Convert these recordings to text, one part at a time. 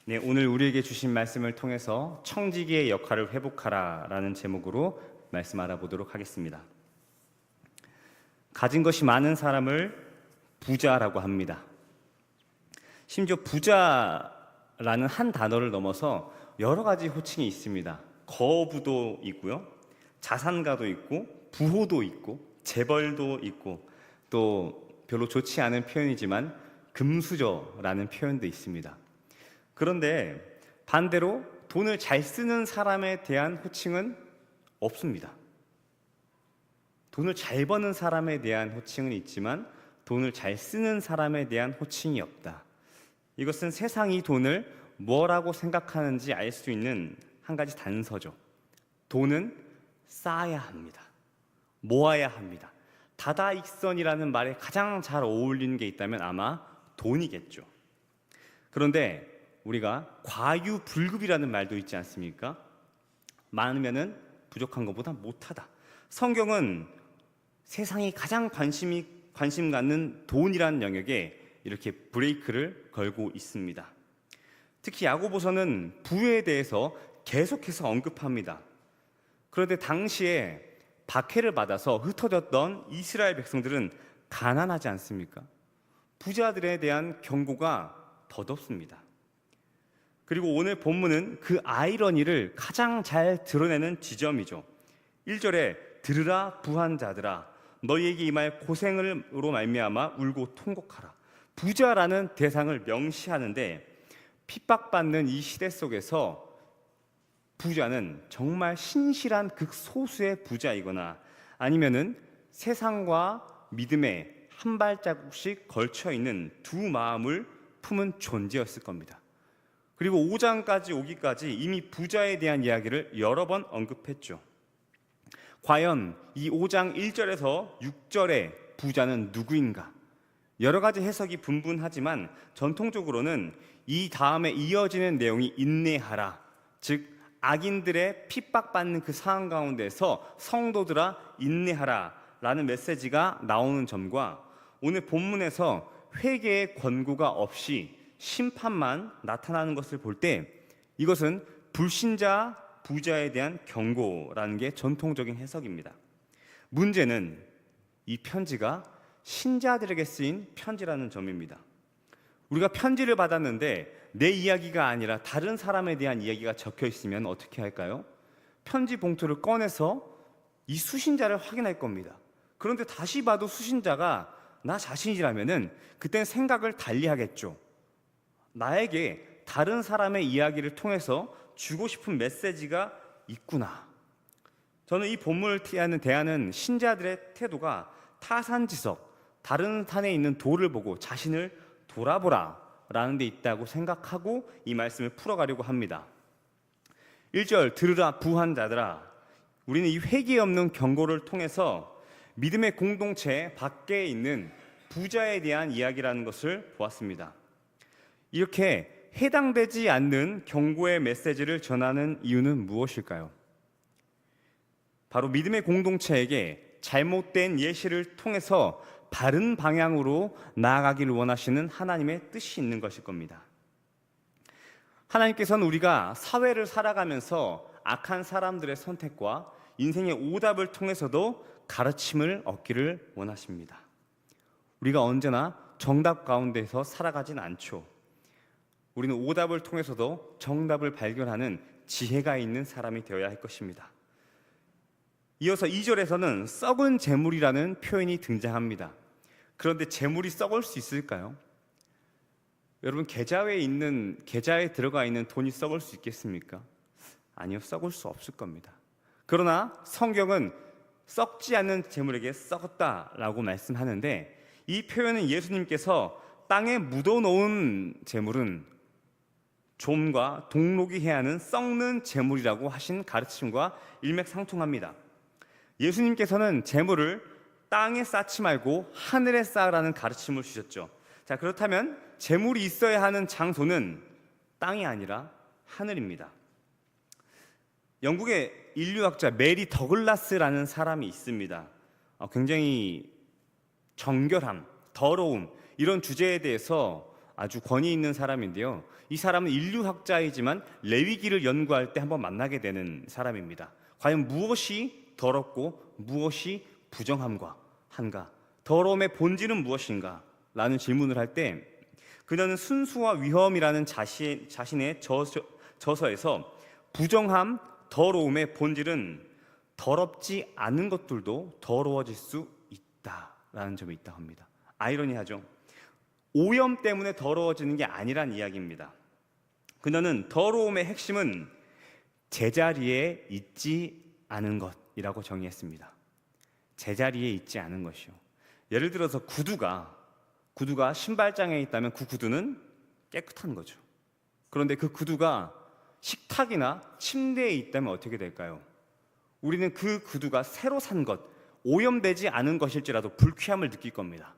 네, 오늘 우리에게 주신 말씀을 통해서 청지기의 역할을 회복하라 라는 제목으로 말씀 알아보도록 하겠습니다. 가진 것이 많은 사람을 부자라고 합니다. 심지어 부자라는 한 단어를 넘어서 여러 가지 호칭이 있습니다. 거부도 있고요, 자산가도 있고, 부호도 있고, 재벌도 있고, 또 별로 좋지 않은 표현이지만 금수저라는 표현도 있습니다. 그런데 반대로 돈을 잘 쓰는 사람에 대한 호칭은 없습니다. 돈을 잘 버는 사람에 대한 호칭은 있지만 돈을 잘 쓰는 사람에 대한 호칭이 없다. 이것은 세상이 돈을 뭐라고 생각하는지 알 수 있는 한 가지 단서죠. 돈은 쌓아야 합니다. 모아야 합니다. 다다익선이라는 말에 가장 잘 어울리는 게 있다면 아마 돈이겠죠. 그런데 우리가 과유불급이라는 말도 있지 않습니까? 많으면은 부족한 것보다 못하다. 성경은 세상이 가장 관심 갖는 돈이라는 영역에 이렇게 브레이크를 걸고 있습니다. 특히 야고보서는 부에 대해서 계속해서 언급합니다. 그런데 당시에 박해를 받아서 흩어졌던 이스라엘 백성들은 가난하지 않습니까? 부자들에 대한 경고가 덧없습니다. 그리고 오늘 본문은 그 아이러니를 가장 잘 드러내는 지점이죠. 1절에 들으라 부한 자들아 너희에게 임할 고생으로 말미암아 울고 통곡하라. 부자라는 대상을 명시하는데 핍박받는 이 시대 속에서 부자는 정말 신실한 극소수의 부자이거나 아니면은 세상과 믿음에 한 발자국씩 걸쳐 있는 두 마음을 품은 존재였을 겁니다. 그리고 5장까지 오기까지 이미 부자에 대한 이야기를 여러 번 언급했죠. 과연 이 5장 1절에서 6절의 부자는 누구인가? 여러 가지 해석이 분분하지만 전통적으로는 이 다음에 이어지는 내용이 인내하라, 즉 악인들의 핍박받는 그 상황 가운데서 성도들아 인내하라 라는 메시지가 나오는 점과 오늘 본문에서 회개의 권고가 없이 심판만 나타나는 것을 볼 때 이것은 불신자 부자에 대한 경고라는 게 전통적인 해석입니다. 문제는 이 편지가 신자들에게 쓰인 편지라는 점입니다. 우리가 편지를 받았는데 내 이야기가 아니라 다른 사람에 대한 이야기가 적혀 있으면 어떻게 할까요? 편지 봉투를 꺼내서 이 수신자를 확인할 겁니다. 그런데 다시 봐도 수신자가 나 자신이라면은 그때는 생각을 달리 하겠죠. 나에게 다른 사람의 이야기를 통해서 주고 싶은 메시지가 있구나. 저는 이 본문을 대하는 신자들의 태도가 타산지석, 다른 산에 있는 돌을 보고 자신을 돌아보라 라는 데 있다고 생각하고 이 말씀을 풀어가려고 합니다. 1절 들으라 부한 자들아, 우리는 이 회개 없는 경고를 통해서 믿음의 공동체 밖에 있는 부자에 대한 이야기라는 것을 보았습니다. 이렇게 해당되지 않는 경고의 메시지를 전하는 이유는 무엇일까요? 바로 믿음의 공동체에게 잘못된 예시를 통해서 바른 방향으로 나아가기를 원하시는 하나님의 뜻이 있는 것일 겁니다. 하나님께서는 우리가 사회를 살아가면서 악한 사람들의 선택과 인생의 오답을 통해서도 가르침을 얻기를 원하십니다. 우리가 언제나 정답 가운데서 살아가진 않죠. 우리는 오답을 통해서도 정답을 발견하는 지혜가 있는 사람이 되어야 할 것입니다. 이어서 2절에서는 썩은 재물이라는 표현이 등장합니다. 그런데 재물이 썩을 수 있을까요? 여러분, 계좌에 들어가 있는 돈이 썩을 수 있겠습니까? 아니요, 썩을 수 없을 겁니다. 그러나 성경은 썩지 않는 재물에게 썩었다라고 말씀하는데 이 표현은 예수님께서 땅에 묻어놓은 재물은 좀과 동록이 해야 하는 썩는 재물이라고 하신 가르침과 일맥상통합니다. 예수님께서는 재물을 땅에 쌓지 말고 하늘에 쌓으라는 가르침을 주셨죠. 자, 그렇다면 재물이 있어야 하는 장소는 땅이 아니라 하늘입니다. 영국의 인류학자 메리 더글라스라는 사람이 있습니다. 굉장히 정결함, 더러움 이런 주제에 대해서 아주 권위 있는 사람인데요. 이 사람은 인류학자이지만 레위기를 연구할 때 한번 만나게 되는 사람입니다. 과연 무엇이 더럽고 무엇이 부정함과 한가? 더러움의 본질은 무엇인가? 라는 질문을 할 때 그녀는 순수와 위험이라는 자신의 저서에서 부정함, 더러움의 본질은 더럽지 않은 것들도 더러워질 수 있다라는 점이 있다고 합니다. 아이러니하죠. 오염 때문에 더러워지는 게 아니란 이야기입니다. 그녀는 더러움의 핵심은 제자리에 있지 않은 것이라고 정의했습니다. 제자리에 있지 않은 것이요. 예를 들어서 구두가 신발장에 있다면 그 구두는 깨끗한 거죠. 그런데 그 구두가 식탁이나 침대에 있다면 어떻게 될까요? 우리는 그 구두가 새로 산 것, 오염되지 않은 것일지라도 불쾌함을 느낄 겁니다.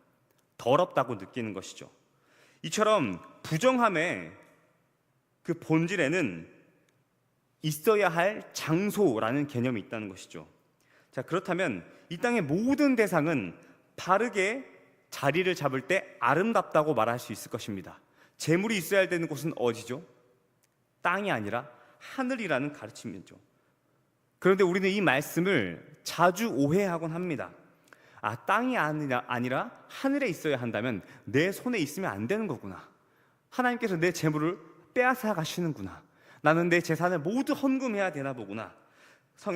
더럽다고 느끼는 것이죠. 이처럼 부정함의 그 본질에는 있어야 할 장소라는 개념이 있다는 것이죠. 자, 그렇다면 이 땅의 모든 대상은 바르게 자리를 잡을 때 아름답다고 말할 수 있을 것입니다. 재물이 있어야 되는 곳은 어디죠? 땅이 아니라 하늘이라는 가르침이죠. 그런데 우리는 이 말씀을 자주 오해하곤 합니다. 땅이 아니라 하늘에 있어야 한다면 내 손에 있으면 안 되는 거구나. 하나님께서 내 재물을 빼앗아 가시는구나. 나는 내 재산을 모두 헌금해야 되나 보구나.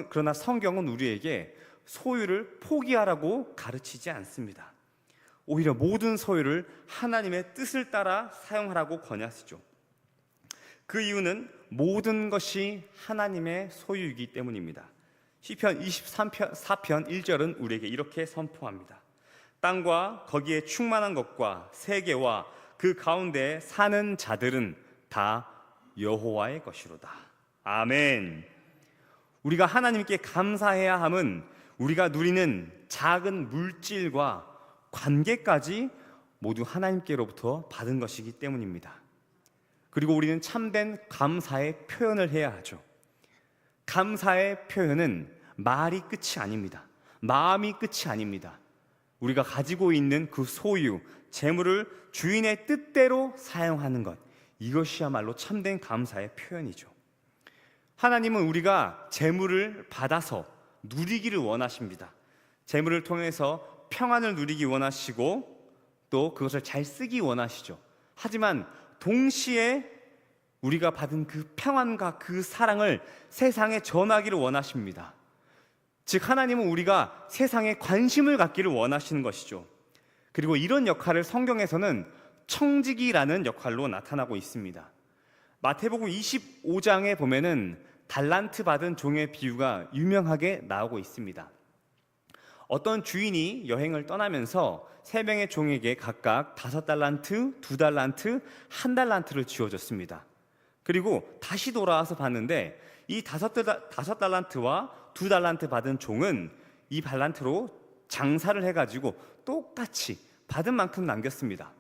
그러나 성경은 우리에게 소유를 포기하라고 가르치지 않습니다. 오히려 모든 소유를 하나님의 뜻을 따라 사용하라고 권하시죠. 그 이유는 모든 것이 하나님의 소유이기 때문입니다. 시편 24편 1절은 우리에게 이렇게 선포합니다. 땅과 거기에 충만한 것과 세계와 그 가운데 사는 자들은 다 여호와의 것이로다. 아멘. 우리가 하나님께 감사해야 함은 우리가 누리는 작은 물질과 관계까지 모두 하나님께로부터 받은 것이기 때문입니다. 그리고 우리는 참된 감사의 표현을 해야 하죠. 감사의 표현은 말이 끝이 아닙니다. 마음이 끝이 아닙니다. 우리가 가지고 있는 그 소유, 재물을 주인의 뜻대로 사용하는 것, 이것이야말로 참된 감사의 표현이죠. 하나님은 우리가 재물을 받아서 누리기를 원하십니다. 재물을 통해서 평안을 누리기 원하시고 또 그것을 잘 쓰기 원하시죠. 하지만 동시에 우리가 받은 그 평안과 그 사랑을 세상에 전하기를 원하십니다. 즉 하나님은 우리가 세상에 관심을 갖기를 원하시는 것이죠. 그리고 이런 역할을 성경에서는 청지기라는 역할로 나타나고 있습니다. 마태복음 25장에 보면은 달란트 받은 종의 비유가 유명하게 나오고 있습니다. 어떤 주인이 여행을 떠나면서 3명의 종에게 각각 5달란트, 2달란트, 1달란트를 쥐어줬습니다. 그리고 다시 돌아와서 봤는데 이 5달란트와 2달란트 받은 종은 이 달란트로 장사를 해가지고 똑같이 받은 만큼 남겼습니다.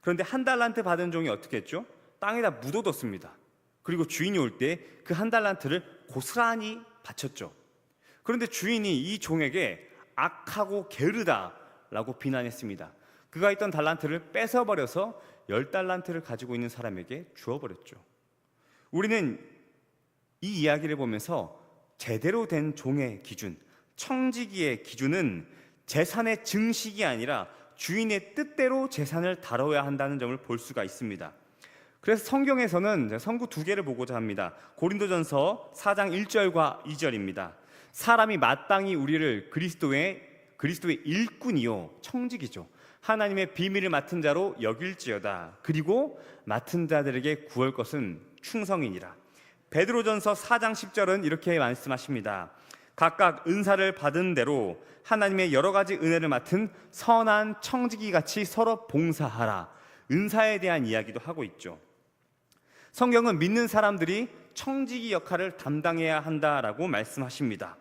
그런데 1달란트 받은 종이 어떻게 했죠? 땅에다 묻어뒀습니다. 그리고 주인이 올 때 그 1달란트를 고스란히 바쳤죠. 그런데 주인이 이 종에게 악하고 게으르다라고 비난했습니다. 그가 있던 달란트를 뺏어버려서 10달란트를 가지고 있는 사람에게 주어버렸죠. 우리는 이 이야기를 보면서 제대로 된 종의 기준, 청지기의 기준은 재산의 증식이 아니라 주인의 뜻대로 재산을 다뤄야 한다는 점을 볼 수가 있습니다. 그래서 성경에서는 성구 2개를 보고자 합니다. 고린도전서 4장 1절과 2절입니다. 사람이 마땅히 우리를 그리스도의 일꾼이요 청지기죠. 하나님의 비밀을 맡은 자로 여길지어다. 그리고 맡은 자들에게 구할 것은 충성이니라. 베드로전서 4장 10절은 이렇게 말씀하십니다. 각각 은사를 받은 대로 하나님의 여러 가지 은혜를 맡은 선한 청지기 같이 서로 봉사하라. 은사에 대한 이야기도 하고 있죠. 성경은 믿는 사람들이 청지기 역할을 담당해야 한다라고 말씀하십니다.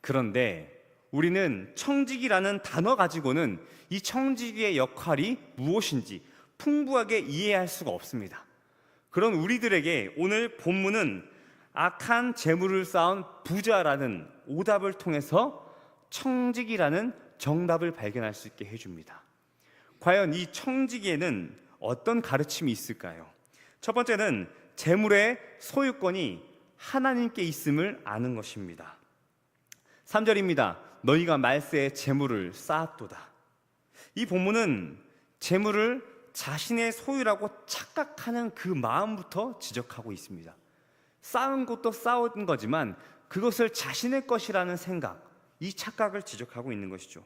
그런데 우리는 청지기라는 단어 가지고는 이 청지기의 역할이 무엇인지 풍부하게 이해할 수가 없습니다. 그런 우리들에게 오늘 본문은 악한 재물을 쌓은 부자라는 오답을 통해서 청지기라는 정답을 발견할 수 있게 해줍니다. 과연 이 청지기에는 어떤 가르침이 있을까요? 첫 번째는 재물의 소유권이 하나님께 있음을 아는 것입니다. 3절입니다. 너희가 말세에 재물을 쌓았도다. 이 본문은 재물을 자신의 소유라고 착각하는 그 마음부터 지적하고 있습니다. 쌓은 것도 쌓은 거지만 그것을 자신의 것이라는 생각, 이 착각을 지적하고 있는 것이죠.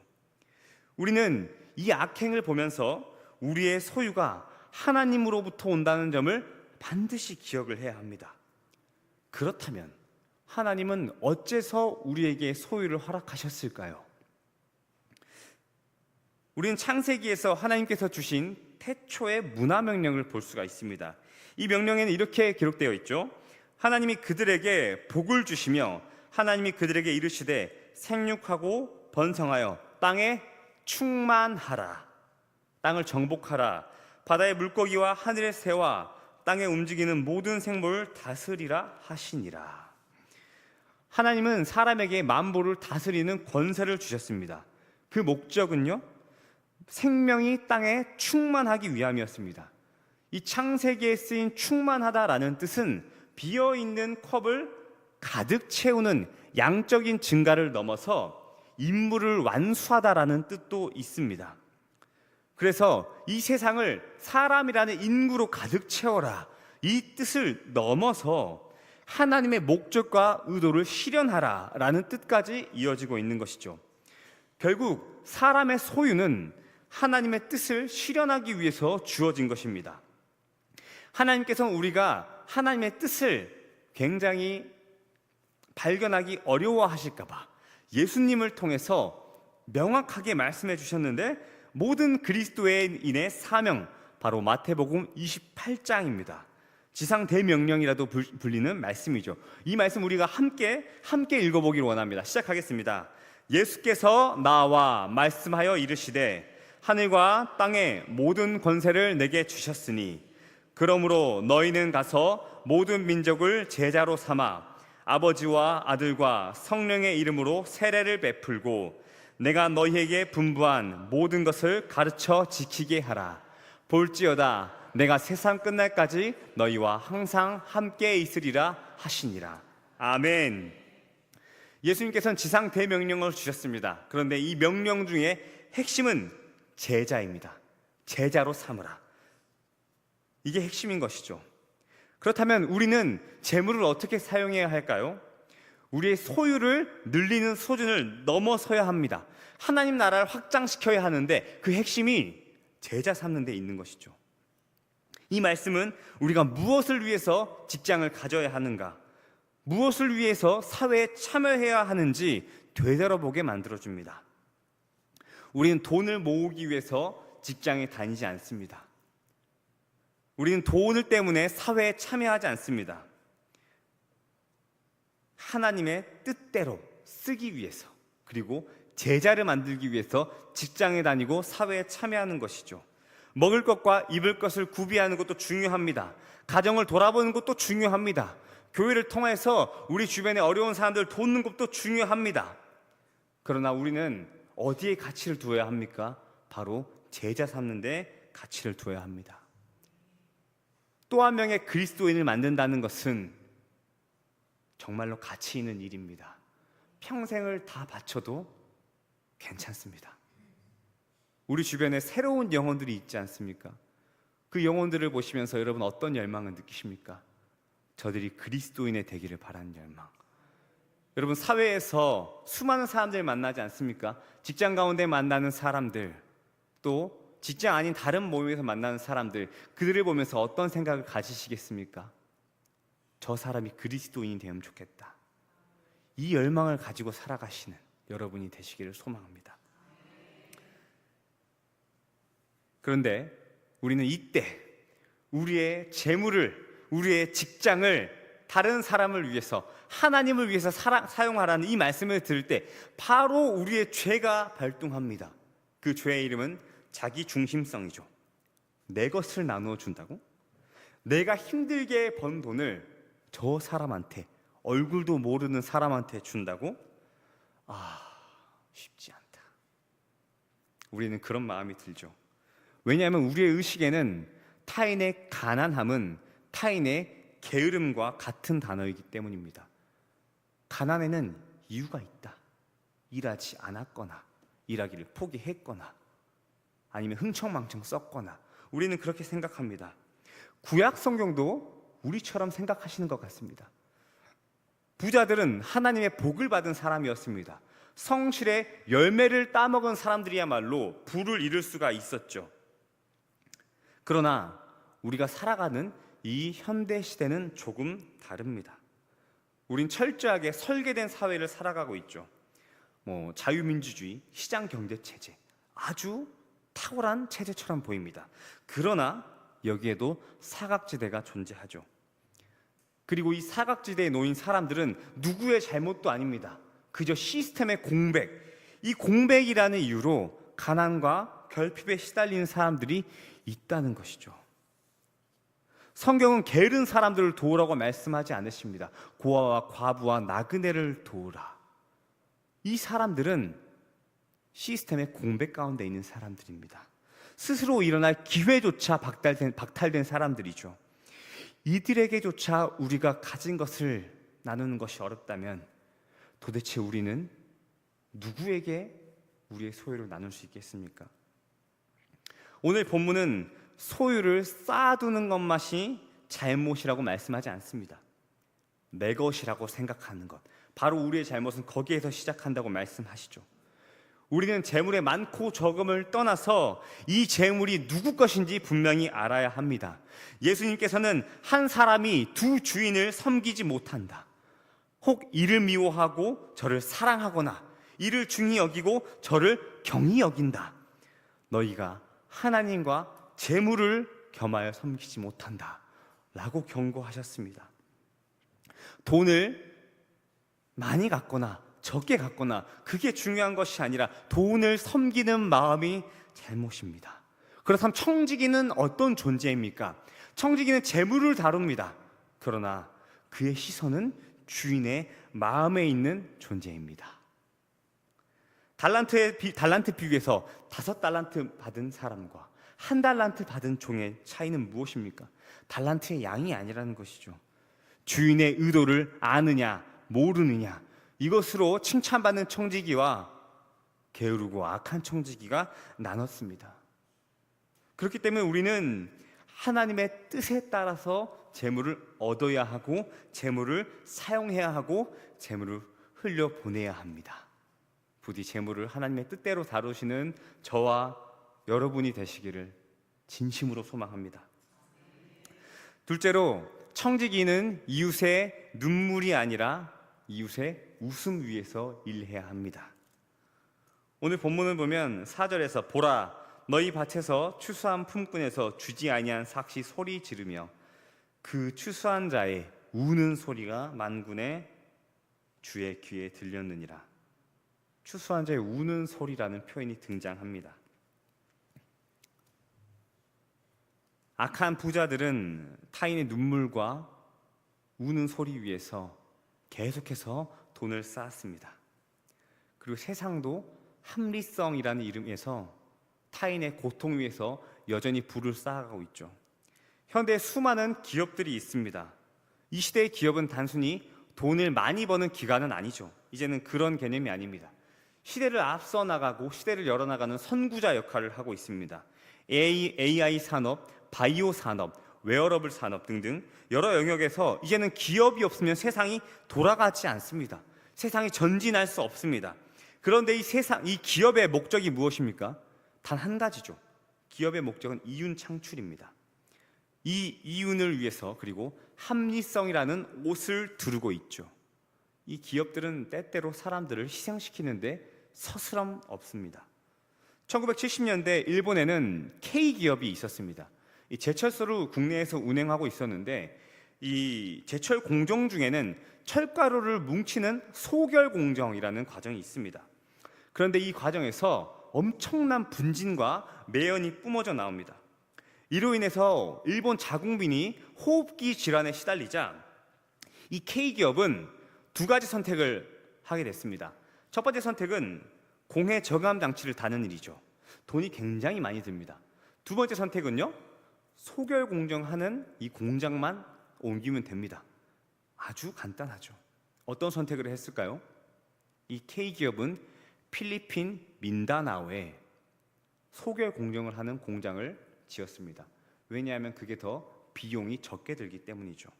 우리는 이 악행을 보면서 우리의 소유가 하나님으로부터 온다는 점을 반드시 기억을 해야 합니다. 그렇다면 하나님은 어째서 우리에게 소유를 허락하셨을까요? 우리는 창세기에서 하나님께서 주신 태초의 문화 명령을 볼 수가 있습니다. 이 명령에는 이렇게 기록되어 있죠. 하나님이 그들에게 복을 주시며 하나님이 그들에게 이르시되 생육하고 번성하여 땅에 충만하라. 땅을 정복하라. 바다의 물고기와 하늘의 새와 땅에 움직이는 모든 생물을 다스리라 하시니라. 하나님은 사람에게 만물을 다스리는 권세를 주셨습니다. 그 목적은요, 생명이 땅에 충만하기 위함이었습니다. 이 창세기에 쓰인 충만하다라는 뜻은 비어있는 컵을 가득 채우는 양적인 증가를 넘어서 임무를 완수하다라는 뜻도 있습니다. 그래서 이 세상을 사람이라는 인구로 가득 채워라, 이 뜻을 넘어서 하나님의 목적과 의도를 실현하라라는 뜻까지 이어지고 있는 것이죠. 결국 사람의 소유는 하나님의 뜻을 실현하기 위해서 주어진 것입니다. 하나님께서는 우리가 하나님의 뜻을 굉장히 발견하기 어려워하실까 봐 예수님을 통해서 명확하게 말씀해 주셨는데, 모든 그리스도인의 사명, 바로 마태복음 28장입니다. 지상 대명령이라도 불리는 말씀이죠. 이 말씀 우리가 함께 읽어보기를 원합니다. 시작하겠습니다. 예수께서 나와 말씀하여 이르시되 하늘과 땅의 모든 권세를 내게 주셨으니 그러므로 너희는 가서 모든 민족을 제자로 삼아 아버지와 아들과 성령의 이름으로 세례를 베풀고 내가 너희에게 분부한 모든 것을 가르쳐 지키게 하라. 볼지어다 내가 세상 끝날까지 너희와 항상 함께 있으리라 하시니라. 아멘. 예수님께서는 지상 대명령을 주셨습니다. 그런데 이 명령 중에 핵심은 제자입니다. 제자로 삼으라. 이게 핵심인 것이죠. 그렇다면 우리는 재물을 어떻게 사용해야 할까요? 우리의 소유를 늘리는 수준을 넘어서야 합니다. 하나님 나라를 확장시켜야 하는데 그 핵심이 제자 삼는 데 있는 것이죠. 이 말씀은 우리가 무엇을 위해서 직장을 가져야 하는가, 무엇을 위해서 사회에 참여해야 하는지 되돌아보게 만들어줍니다. 우리는 돈을 모으기 위해서 직장에 다니지 않습니다. 우리는 돈을 때문에 사회에 참여하지 않습니다. 하나님의 뜻대로 쓰기 위해서, 그리고 제자를 만들기 위해서 직장에 다니고 사회에 참여하는 것이죠. 먹을 것과 입을 것을 구비하는 것도 중요합니다. 가정을 돌아보는 것도 중요합니다. 교회를 통해서 우리 주변에 어려운 사람들을 돕는 것도 중요합니다. 그러나 우리는 어디에 가치를 두어야 합니까? 바로 제자 삼는 데 가치를 두어야 합니다. 또 한 명의 그리스도인을 만든다는 것은 정말로 가치 있는 일입니다. 평생을 다 바쳐도 괜찮습니다. 우리 주변에 새로운 영혼들이 있지 않습니까? 그 영혼들을 보시면서 여러분 어떤 열망을 느끼십니까? 저들이 그리스도인의 되기를 바라는 열망. 여러분 사회에서 수많은 사람들 만나지 않습니까? 직장 가운데 만나는 사람들, 또 직장 아닌 다른 모임에서 만나는 사람들, 그들을 보면서 어떤 생각을 가지시겠습니까? 저 사람이 그리스도인이 되면 좋겠다. 이 열망을 가지고 살아가시는 여러분이 되시기를 소망합니다. 그런데 우리는 이때 우리의 재물을, 우리의 직장을 다른 사람을 위해서, 하나님을 위해서 사용하라는 이 말씀을 들을 때 바로 우리의 죄가 발동합니다. 그 죄의 이름은 자기 중심성이죠. 내 것을 나누어 준다고? 내가 힘들게 번 돈을 저 사람한테, 얼굴도 모르는 사람한테 준다고? 쉽지 않다. 우리는 그런 마음이 들죠. 왜냐하면 우리의 의식에는 타인의 가난함은 타인의 게으름과 같은 단어이기 때문입니다. 가난에는 이유가 있다. 일하지 않았거나 일하기를 포기했거나 아니면 흥청망청 썼거나 우리는 그렇게 생각합니다. 구약 성경도 우리처럼 생각하시는 것 같습니다. 부자들은 하나님의 복을 받은 사람이었습니다. 성실의 열매를 따먹은 사람들이야말로 부를 이룰 수가 있었죠. 그러나 우리가 살아가는 이 현대 시대는 조금 다릅니다. 우린 철저하게 설계된 사회를 살아가고 있죠. 자유민주주의, 시장경제체제, 아주 탁월한 체제처럼 보입니다. 그러나 여기에도 사각지대가 존재하죠. 그리고 이 사각지대에 놓인 사람들은 누구의 잘못도 아닙니다. 그저 시스템의 공백, 이 공백이라는 이유로 가난과 결핍에 시달리는 사람들이 있다는 것이죠. 성경은 게으른 사람들을 도우라고 말씀하지 않으십니다. 고아와 과부와 나그네를 도우라. 이 사람들은 시스템의 공백 가운데 있는 사람들입니다. 스스로 일어날 기회조차 박탈된 사람들이죠. 이들에게조차 우리가 가진 것을 나누는 것이 어렵다면 도대체 우리는 누구에게 우리의 소유를 나눌 수 있겠습니까? 오늘 본문은 소유를 쌓아두는 것만이 잘못이라고 말씀하지 않습니다. 내 것이라고 생각하는 것, 바로 우리의 잘못은 거기에서 시작한다고 말씀하시죠. 우리는 재물의 많고 적음을 떠나서 이 재물이 누구 것인지 분명히 알아야 합니다. 예수님께서는 한 사람이 두 주인을 섬기지 못한다. 혹 이를 미워하고 저를 사랑하거나 이를 중히 여기고 저를 경히 여긴다. 너희가 하나님과 재물을 겸하여 섬기지 못한다 라고 경고하셨습니다. 돈을 많이 갖거나 적게 갖거나 그게 중요한 것이 아니라 돈을 섬기는 마음이 잘못입니다. 그렇다면 청지기는 어떤 존재입니까? 청지기는 재물을 다룹니다. 그러나 그의 시선은 주인의 마음에 있는 존재입니다. 달란트 비유에서 5달란트 받은 사람과 1달란트 받은 종의 차이는 무엇입니까? 달란트의 양이 아니라는 것이죠. 주인의 의도를 아느냐 모르느냐, 이것으로 칭찬받는 청지기와 게으르고 악한 청지기가 나눴습니다. 그렇기 때문에 우리는 하나님의 뜻에 따라서 재물을 얻어야 하고 재물을 사용해야 하고 재물을 흘려보내야 합니다. 부디 재물을 하나님의 뜻대로 다루시는 저와 여러분이 되시기를 진심으로 소망합니다. 둘째로, 청지기는 이웃의 눈물이 아니라 이웃의 웃음 위에서 일해야 합니다. 오늘 본문을 보면 4절에서 보라, 너희 밭에서 추수한 품꾼에서 주지 아니한 삭시 소리 지르며 그 추수한 자의 우는 소리가 만군의 주의 귀에 들렸느니라. 추수한 자의 우는 소리라는 표현이 등장합니다. 악한 부자들은 타인의 눈물과 우는 소리 위에서 계속해서 돈을 쌓았습니다. 그리고 세상도 합리성이라는 이름에서 타인의 고통 위에서 여전히 부를 쌓아가고 있죠. 현대에 수많은 기업들이 있습니다. 이 시대의 기업은 단순히 돈을 많이 버는 기관은 아니죠. 이제는 그런 개념이 아닙니다. 시대를 앞서 나가고 시대를 열어나가는 선구자 역할을 하고 있습니다. AI 산업, 바이오 산업, 웨어러블 산업 등등 여러 영역에서 이제는 기업이 없으면 세상이 돌아가지 않습니다. 세상이 전진할 수 없습니다. 그런데 이 기업의 목적이 무엇입니까? 단 한 가지죠. 기업의 목적은 이윤 창출입니다. 이 이윤을 위해서 그리고 합리성이라는 옷을 두르고 있죠. 이 기업들은 때때로 사람들을 희생시키는데 서스럼 없습니다. 1970년대 일본에는 K기업이 있었습니다. 이 제철소를 국내에서 운행하고 있었는데 이 제철 공정 중에는 철가루를 뭉치는 소결 공정이라는 과정이 있습니다. 그런데 이 과정에서 엄청난 분진과 매연이 뿜어져 나옵니다. 이로 인해서 일본 자국민이 호흡기 질환에 시달리자 이 K기업은 두 가지 선택을 하게 됐습니다. 첫 번째 선택은 공해 저감 장치를 다는 일이죠. 돈이 굉장히 많이 듭니다. 두 번째 선택은요, 소결 공정하는 이 공장만 옮기면 됩니다. 아주 간단하죠. 어떤 선택을 했을까요? 이 K기업은 필리핀 민다나오에 소결 공정을 하는 공장을 지었습니다. 왜냐하면 그게 더 비용이 적게 들기 때문이죠.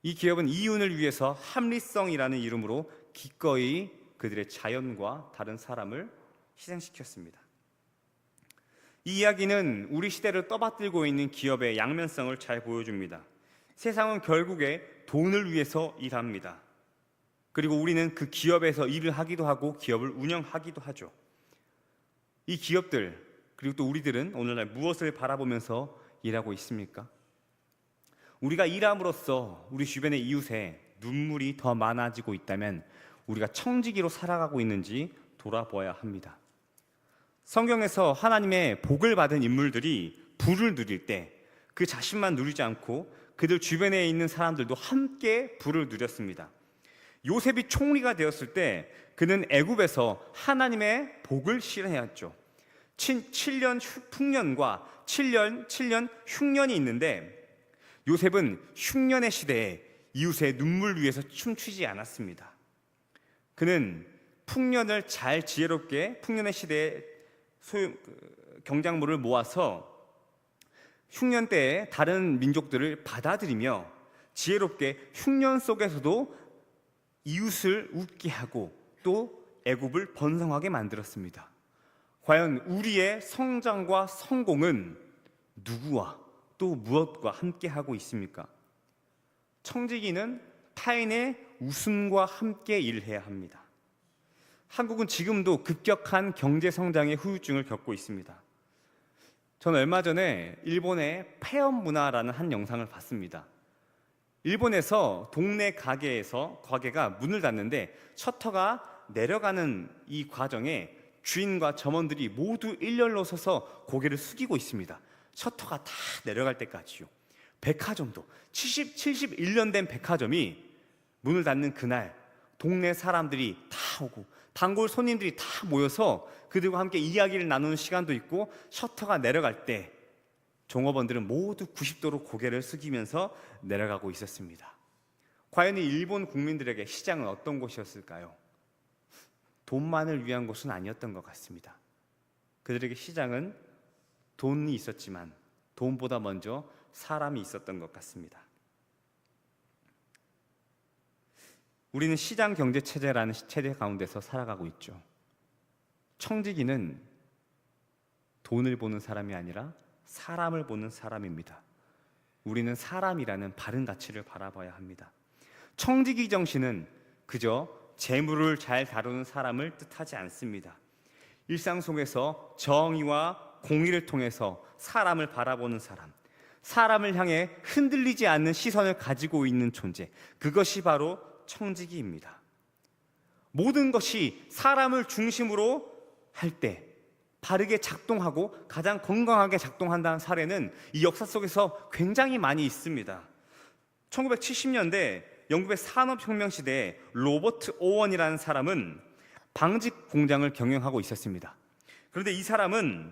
이 기업은 이윤을 위해서 합리성이라는 이름으로 기꺼이 그들의 자연과 다른 사람을 희생시켰습니다. 이 이야기는 우리 시대를 떠받들고 있는 기업의 양면성을 잘 보여줍니다. 세상은 결국에 돈을 위해서 일합니다. 그리고 우리는 그 기업에서 일을 하기도 하고 기업을 운영하기도 하죠. 이 기업들 그리고 또 우리들은 오늘날 무엇을 바라보면서 일하고 있습니까? 우리가 일함으로써 우리 주변의 이웃에 눈물이 더 많아지고 있다면 우리가 청지기로 살아가고 있는지 돌아보아야 합니다. 성경에서 하나님의 복을 받은 인물들이 부를 누릴 때 그 자신만 누리지 않고 그들 주변에 있는 사람들도 함께 부를 누렸습니다. 요셉이 총리가 되었을 때 그는 애굽에서 하나님의 복을 실행했죠. 7년 풍년과 7년 흉년이 있는데 요셉은 흉년의 시대에 이웃의 눈물 위에서 춤추지 않았습니다. 그는 풍년을 잘 지혜롭게 풍년의 시대에 경작물을 모아서 흉년 때에 다른 민족들을 받아들이며 지혜롭게 흉년 속에서도 이웃을 웃게 하고 또 애굽을 번성하게 만들었습니다. 과연 우리의 성장과 성공은 누구와 또 무엇과 함께 하고 있습니까? 청지기는 타인의 웃음과 함께 일해야 합니다. 한국은 지금도 급격한 경제 성장의 후유증을 겪고 있습니다. 저는 얼마 전에 일본의 폐업 문화라는 한 영상을 봤습니다. 일본에서 동네 가게가 문을 닫는데 셔터가 내려가는 이 과정에 주인과 점원들이 모두 일렬로 서서 고개를 숙이고 있습니다. 셔터가 다 내려갈 때까지요. 백화점도 71년 된 백화점이 문을 닫는 그날 동네 사람들이 다 오고 단골 손님들이 다 모여서 그들과 함께 이야기를 나누는 시간도 있고 셔터가 내려갈 때 종업원들은 모두 90도로 고개를 숙이면서 내려가고 있었습니다. 과연 이 일본 국민들에게 시장은 어떤 곳이었을까요? 돈만을 위한 곳은 아니었던 것 같습니다. 그들에게 시장은 돈이 있었지만 돈보다 먼저 사람이 있었던 것 같습니다. 우리는 시장 경제 체제라는 체제 가운데서 살아가고 있죠. 청지기는 돈을 보는 사람이 아니라 사람을 보는 사람입니다. 우리는 사람이라는 바른 가치를 바라봐야 합니다. 청지기 정신은 그저 재물을 잘 다루는 사람을 뜻하지 않습니다. 일상 속에서 정의와 공의를 통해서 사람을 바라보는 사람, 사람을 향해 흔들리지 않는 시선을 가지고 있는 존재, 그것이 바로 청지기입니다. 모든 것이 사람을 중심으로 할 때 바르게 작동하고 가장 건강하게 작동한다는 사례는 이 역사 속에서 굉장히 많이 있습니다. 1970년대 영국의 산업혁명 시대에 로버트 오원이라는 사람은 방직 공장을 경영하고 있었습니다. 그런데 이 사람은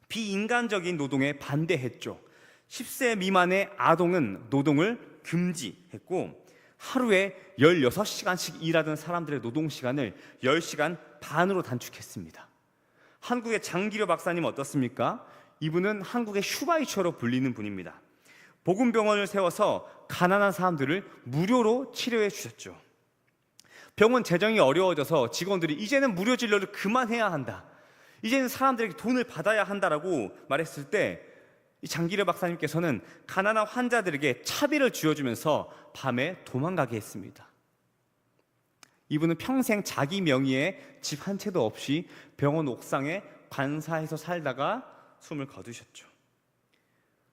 비인간적인 노동에 반대했죠. 10세 미만의 아동은 노동을 금지했고 하루에 16시간씩 일하던 사람들의 노동시간을 10시간 반으로 단축했습니다. 한국의 장기려 박사님 어떻습니까? 이분은 한국의 슈바이처로 불리는 분입니다. 복음병원을 세워서 가난한 사람들을 무료로 치료해 주셨죠. 병원 재정이 어려워져서 직원들이 이제는 무료 진료를 그만해야 한다, 이제는 사람들에게 돈을 받아야 한다라고 말했을 때 이 장기려 박사님께서는 가난한 환자들에게 차비를 쥐어주면서 밤에 도망가게 했습니다. 이분은 평생 자기 명의의 집 한 채도 없이 병원 옥상에 관사해서 살다가 숨을 거두셨죠.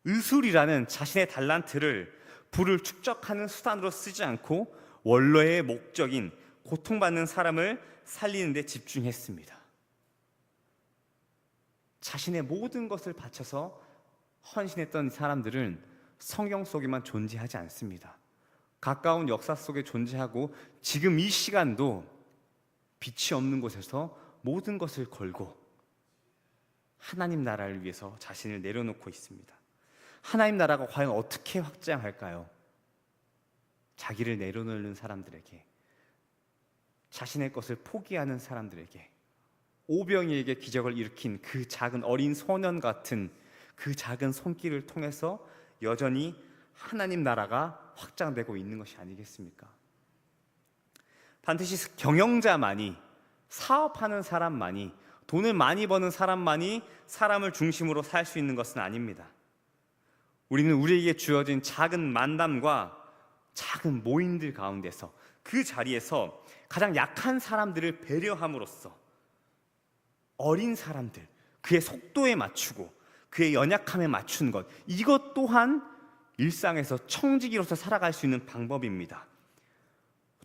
의술이라는 자신의 달란트를 부를 축적하는 수단으로 쓰지 않고 원래의 목적인 고통받는 사람을 살리는 데 집중했습니다. 자신의 모든 것을 바쳐서 헌신했던 사람들은 성경 속에만 존재하지 않습니다. 가까운 역사 속에 존재하고 지금 이 시간도 빛이 없는 곳에서 모든 것을 걸고 하나님 나라를 위해서 자신을 내려놓고 있습니다. 하나님 나라가 과연 어떻게 확장할까요? 자기를 내려놓는 사람들에게, 자신의 것을 포기하는 사람들에게, 오병이에게 기적을 일으킨 그 작은 어린 소년 같은 그 작은 손길을 통해서 여전히 하나님 나라가 확장되고 있는 것이 아니겠습니까? 반드시 경영자만이, 사업하는 사람만이, 돈을 많이 버는 사람만이 사람을 중심으로 살 수 있는 것은 아닙니다. 우리는 우리에게 주어진 작은 만남과 작은 모임들 가운데서, 그 자리에서 가장 약한 사람들을 배려함으로써 어린 사람들, 그의 속도에 맞추고 그의 연약함에 맞춘 것, 이것 또한 일상에서 청지기로서 살아갈 수 있는 방법입니다.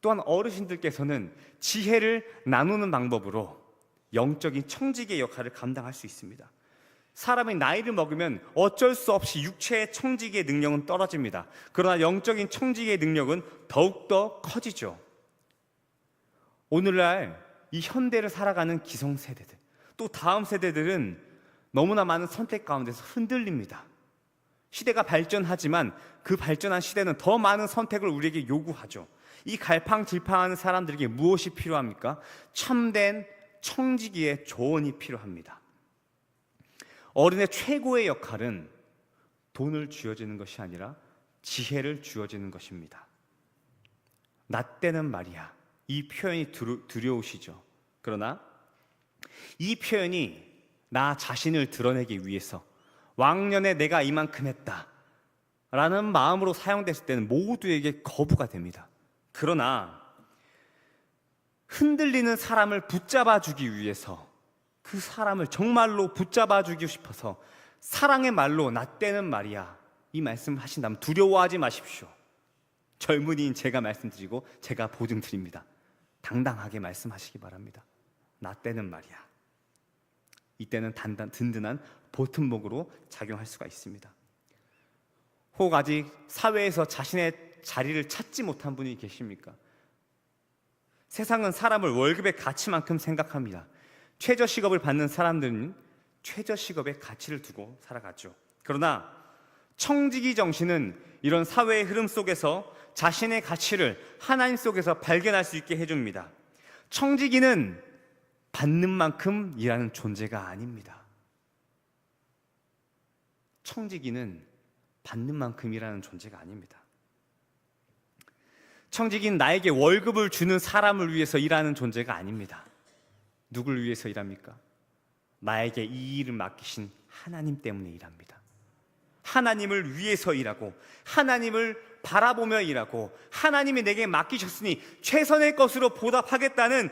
또한 어르신들께서는 지혜를 나누는 방법으로 영적인 청지기의 역할을 감당할 수 있습니다. 사람이 나이를 먹으면 어쩔 수 없이 육체의 청지기의 능력은 떨어집니다. 그러나 영적인 청지기의 능력은 더욱더 커지죠. 오늘날 이 현대를 살아가는 기성세대들, 또 다음 세대들은 너무나 많은 선택 가운데서 흔들립니다. 시대가 발전하지만 그 발전한 시대는 더 많은 선택을 우리에게 요구하죠. 이 갈팡질팡하는 사람들에게 무엇이 필요합니까? 참된 청지기의 조언이 필요합니다. 어른의 최고의 역할은 돈을 쥐어주는 것이 아니라 지혜를 쥐어주는 것입니다. 나 때는 말이야, 이 표현이 두려우시죠? 그러나 이 표현이 나 자신을 드러내기 위해서 왕년에 내가 이만큼 했다 라는 마음으로 사용됐을 때는 모두에게 거부가 됩니다. 그러나 흔들리는 사람을 붙잡아 주기 위해서, 그 사람을 정말로 붙잡아 주고 싶어서 사랑의 말로 나 때는 말이야, 이 말씀을 하신다면 두려워하지 마십시오. 젊은이인 제가 말씀드리고 제가 보증드립니다. 당당하게 말씀하시기 바랍니다. 나 때는 말이야. 이때는 든든한 보탬목으로 작용할 수가 있습니다. 혹 아직 사회에서 자신의 자리를 찾지 못한 분이 계십니까? 세상은 사람을 월급의 가치만큼 생각합니다. 최저시급을 받는 사람들은 최저시급의 가치를 두고 살아가죠. 그러나 청지기 정신은 이런 사회의 흐름 속에서 자신의 가치를 하나님 속에서 발견할 수 있게 해줍니다. 청지기는 받는 만큼 일하는 존재가 아닙니다. 청지기는 받는 만큼 일하는 존재가 아닙니다. 청지기는 나에게 월급을 주는 사람을 위해서 일하는 존재가 아닙니다. 누굴 위해서 일합니까? 나에게 이 일을 맡기신 하나님 때문에 일합니다. 하나님을 위해서 일하고, 하나님을 바라보며 일하고, 하나님이 내게 맡기셨으니 최선의 것으로 보답하겠다는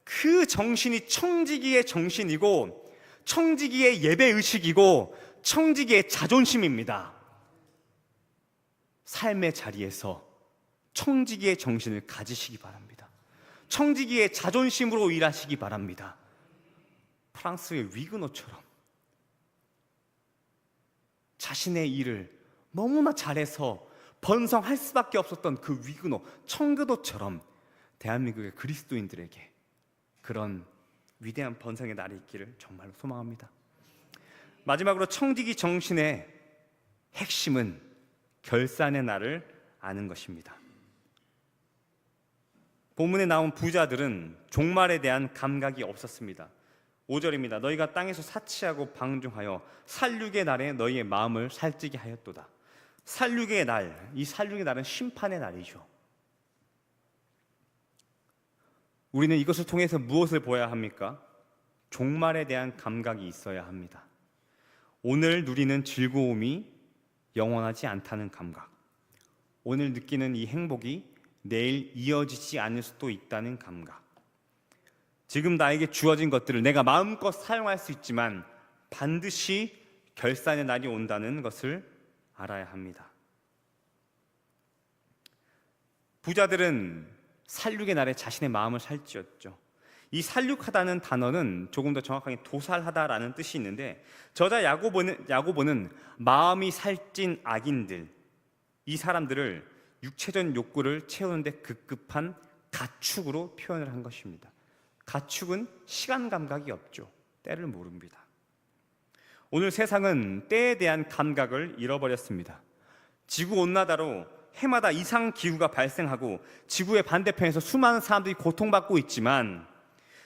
그 정신이 청지기의 정신이고, 청지기의 예배의식이고, 청지기의 자존심입니다. 삶의 자리에서 청지기의 정신을 가지시기 바랍니다. 청지기의 자존심으로 일하시기 바랍니다. 프랑스의 위그노처럼 자신의 일을 너무나 잘해서 번성할 수밖에 없었던 그 위그노, 청교도처럼 대한민국의 그리스도인들에게 그런 위대한 번성의 날이 있기를 정말로 소망합니다. 마지막으로 청지기 정신의 핵심은 결산의 날을 아는 것입니다. 본문에 나온 부자들은 종말에 대한 감각이 없었습니다. 5절입니다. 너희가 땅에서 사치하고 방종하여 살육의 날에 너희의 마음을 살찌게 하였도다. 살육의 날, 이 살육의 날은 심판의 날이죠. 우리는 이것을 통해서 무엇을 보아야 합니까? 종말에 대한 감각이 있어야 합니다. 오늘 누리는 즐거움이 영원하지 않다는 감각, 오늘 느끼는 이 행복이 내일 이어지지 않을 수도 있다는 감각, 지금 나에게 주어진 것들을 내가 마음껏 사용할 수 있지만 반드시 결산의 날이 온다는 것을 알아야 합니다. 부자들은 살육의 날에 자신의 마음을 살찌웠죠. 이 살육하다는 단어는 조금 더 정확하게 도살하다라는 뜻이 있는데, 저자 야고보는 마음이 살찐 악인들, 이 사람들을 육체적 욕구를 채우는데 급급한 가축으로 표현을 한 것입니다. 가축은 시간 감각이 없죠. 때를 모릅니다. 오늘 세상은 때에 대한 감각을 잃어버렸습니다. 지구온난화로 해마다 이상 기후가 발생하고 지구의 반대편에서 수많은 사람들이 고통받고 있지만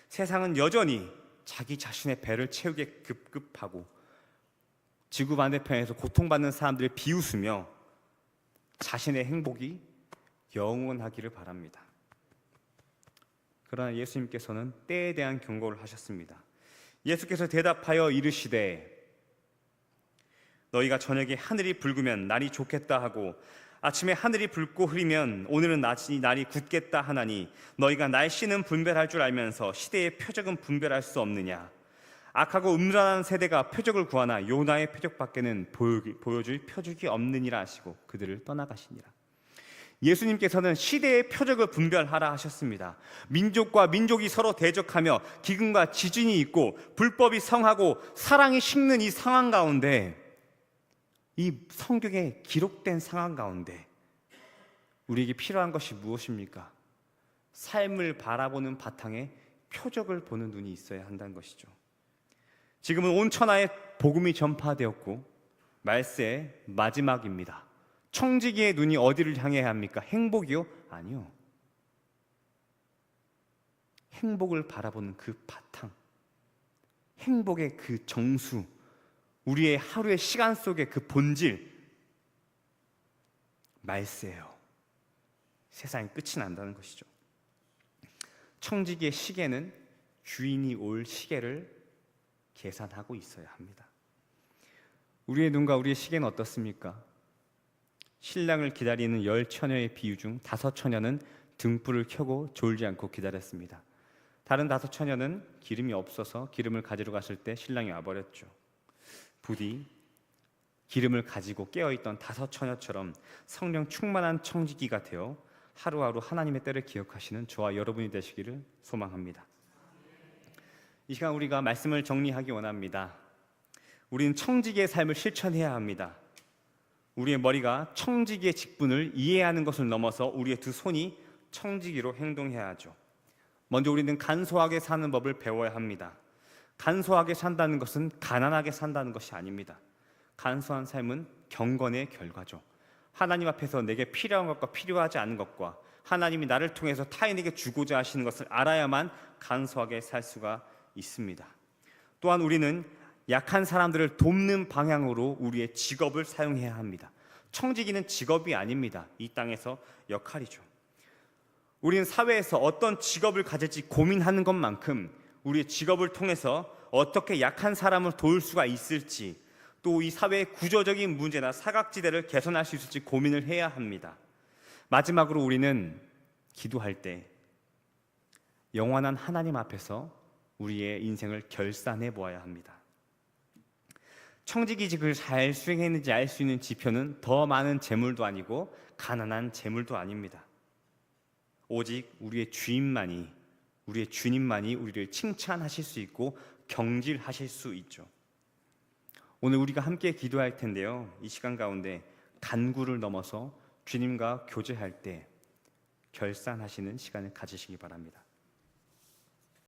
세상은 여전히 자기 자신의 배를 채우게 급급하고 지구 반대편에서 고통받는 사람들을 비웃으며 자신의 행복이 영원하기를 바랍니다. 그러나 예수님께서는 때에 대한 경고를 하셨습니다. 예수께서 대답하여 이르시되 너희가 저녁에 하늘이 붉으면 날이 좋겠다 하고 아침에 하늘이 붉고 흐리면 오늘은 날이 굳겠다 하나니 너희가 날씨는 분별할 줄 알면서 시대의 표적은 분별할 수 없느냐. 악하고 음란한 세대가 표적을 구하나 요나의 표적밖에는 보여줄 표적이 없느니라 하시고 그들을 떠나가시니라. 예수님께서는 시대의 표적을 분별하라 하셨습니다. 민족과 민족이 서로 대적하며 기근과 지진이 있고 불법이 성하고 사랑이 식는 이 상황 가운데, 이 성경에 기록된 상황 가운데 우리에게 필요한 것이 무엇입니까? 삶을 바라보는 바탕에 표적을 보는 눈이 있어야 한다는 것이죠. 지금은 온 천하에 복음이 전파되었고 말세의 마지막입니다. 청지기의 눈이 어디를 향해야 합니까? 행복이요? 아니요. 행복을 바라보는 그 바탕, 행복의 그 정수, 우리의 하루의 시간 속의 그 본질, 말세예요. 세상이 끝이 난다는 것이죠. 청지기의 시계는 주인이 올 시계를 계산하고 있어야 합니다. 우리의 눈과 우리의 시계는 어떻습니까? 신랑을 기다리는 10처녀의 비유 중 5처녀는 등불을 켜고 졸지 않고 기다렸습니다. 다른 5처녀는 기름이 없어서 기름을 가지러 갔을 때 신랑이 와버렸죠. 부디 기름을 가지고 깨어있던 5처녀처럼 성령 충만한 청지기가 되어 하루하루 하나님의 때를 기억하시는 저와 여러분이 되시기를 소망합니다. 이 시간 우리가 말씀을 정리하기 원합니다. 우리는 청지기의 삶을 실천해야 합니다. 우리의 머리가 청지기의 직분을 이해하는 것을 넘어서 우리의 두 손이 청지기로 행동해야 하죠. 먼저 우리는 간소하게 사는 법을 배워야 합니다. 간소하게 산다는 것은 가난하게 산다는 것이 아닙니다. 간소한 삶은 경건의 결과죠. 하나님 앞에서 내게 필요한 것과 필요하지 않은 것과 하나님이 나를 통해서 타인에게 주고자 하시는 것을 알아야만 간소하게 살 수가 있습니다. 또한 우리는 약한 사람들을 돕는 방향으로 우리의 직업을 사용해야 합니다. 청지기는 직업이 아닙니다. 이 땅에서 역할이죠. 우리는 사회에서 어떤 직업을 가질지 고민하는 것만큼 우리의 직업을 통해서 어떻게 약한 사람을 도울 수가 있을지, 또 이 사회의 구조적인 문제나 사각지대를 개선할 수 있을지 고민을 해야 합니다. 마지막으로 우리는 기도할 때 영원한 하나님 앞에서 우리의 인생을 결산해 보아야 합니다. 청지기직을 잘 수행했는지 알 수 있는 지표는 더 많은 재물도 아니고 가난한 재물도 아닙니다. 오직 우리의 주인만이, 우리의 주님만이 우리를 칭찬하실 수 있고 경질하실 수 있죠. 오늘 우리가 함께 기도할 텐데요, 이 시간 가운데 간구를 넘어서 주님과 교제할 때 결산하시는 시간을 가지시기 바랍니다.